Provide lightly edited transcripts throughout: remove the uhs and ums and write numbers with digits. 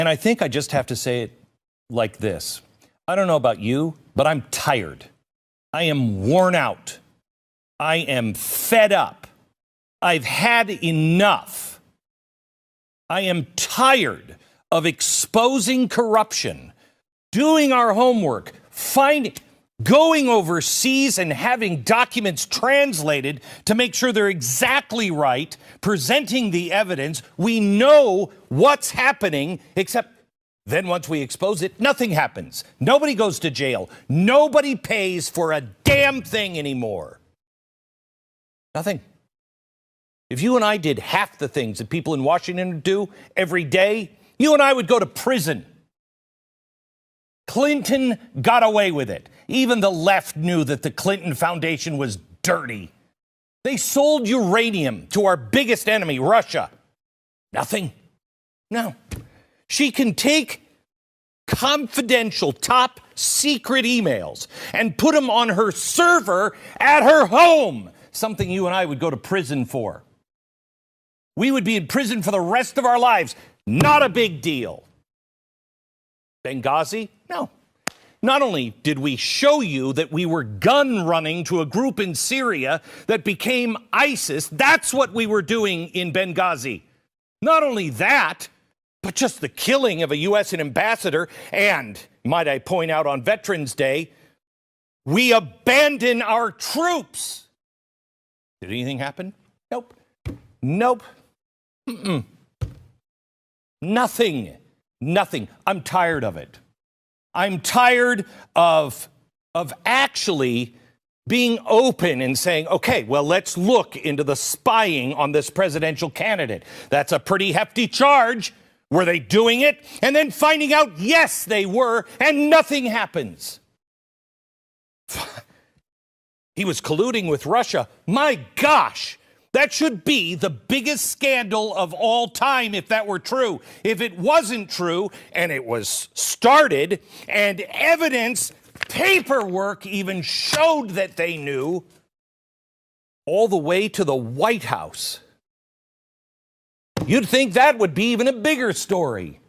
And I think I just have to say it like this. I don't know about you, but I'm tired. I am worn out. I am fed up. I've had enough. I am tired of exposing corruption, doing our homework, going overseas and having documents translated to make sure they're exactly right, presenting the evidence. We know what's happening, except then once we expose it, nothing happens. Nobody goes to jail. Nobody pays for a damn thing anymore. Nothing. If you and I did half the things that people in Washington do every day, you and I would go to prison. Clinton got away with it. Even the left knew that the Clinton Foundation was dirty. They sold uranium to our biggest enemy, Russia. Nothing. No. She can take confidential, top secret emails and put them on her server at her home. Something you and I would go to prison for. We would be in prison for the rest of our lives. Not a big deal. Benghazi? No. Not only did we show you that we were gun running to a group in Syria that became ISIS, that's what we were doing in Benghazi. Not only that, but just the killing of a U.S. ambassador, and, might I point out, on Veterans Day, we abandon our troops. Did anything happen? Nope. Nope. Nothing. Nothing. I'm tired of it. I'm tired of actually being open and saying, okay, well, let's look into the spying on this presidential candidate. That's a pretty hefty charge. Were they doing it? And then finding out, yes, they were, and nothing happens. He was colluding with Russia. My gosh. That should be the biggest scandal of all time if that were true. If it wasn't true, and it was started, and evidence, paperwork even showed that they knew, all the way to the White House, you'd think that would be even a bigger story.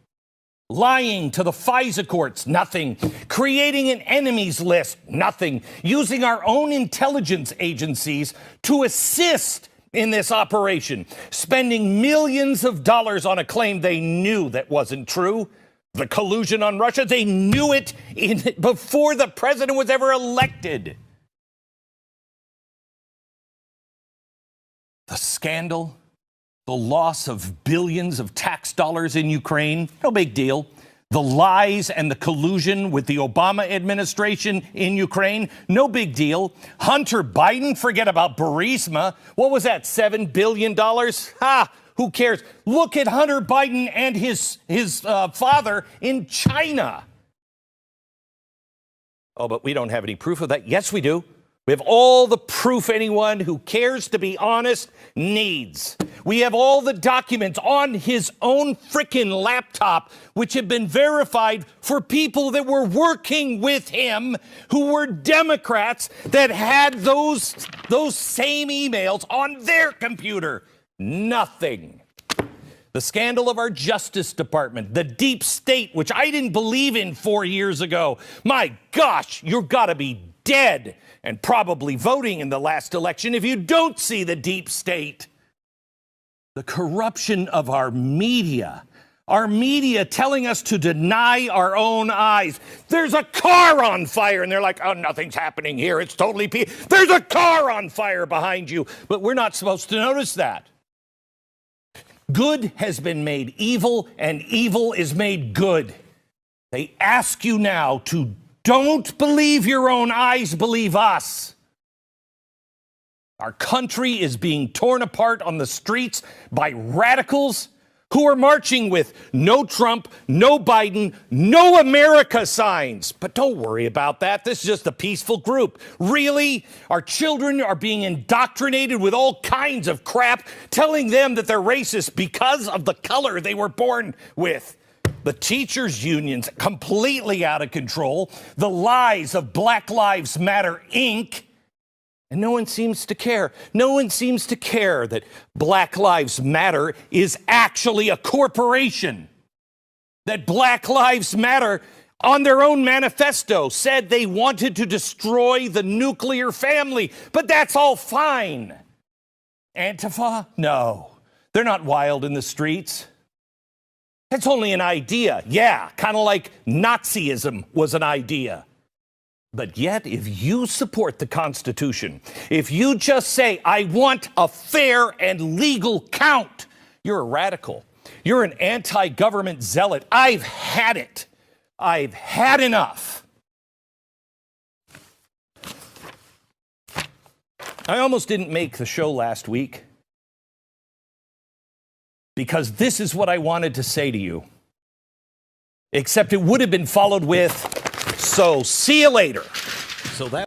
Lying to the FISA courts, nothing. Creating an enemies list, nothing. Using our own intelligence agencies to assist in this operation, spending millions of dollars on a claim they knew that wasn't true. The collusion on Russia, they knew it before the president was ever elected. The scandal, the loss of billions of tax dollars in Ukraine, no big deal. The lies and the collusion with the Obama administration in Ukraine, no big deal. Hunter Biden, forget about Burisma. What was that, $7 billion? Who cares? Look at Hunter Biden and his father in China. Oh, but we don't have any proof of that. Yes, we do. We have all the proof anyone who cares to be honest needs. We have all the documents on his own frickin' laptop, which have been verified for people that were working with him, who were Democrats that had those same emails on their computer. Nothing. The scandal of our Justice Department, the deep state, which I didn't believe in 4 years ago. My gosh, you've got to be dead and probably voting in the last election if you don't see the deep state. The corruption of our media telling us to deny our own eyes. There's a car on fire, and they're like, oh, nothing's happening here. It's totally peaceful. There's a car on fire behind you, but we're not supposed to notice that. Good has been made evil, and evil is made good. They ask you now to don't believe your own eyes, believe us. Our country is being torn apart on the streets by radicals who are marching with no Trump, no Biden, no America signs. But don't worry about that. This is just a peaceful group. Really? Our children are being indoctrinated with all kinds of crap, telling them that they're racist because of the color they were born with. The teachers' unions completely out of control. The lies of Black Lives Matter, Inc., and no one seems to care. No one seems to care that Black Lives Matter is actually a corporation. that Black Lives Matter on their own manifesto said they wanted to destroy the nuclear family, but that's all fine. Antifa? No, they're not wild in the streets. It's only an idea. Yeah, kind of like Nazism was an idea. But yet, if you support the Constitution, if you just say, I want a fair and legal count, you're a radical. You're an anti-government zealot. I've had it. I've had enough. I almost didn't make the show last week because this is what I wanted to say to you. Except it would have been followed with, so see you later. So that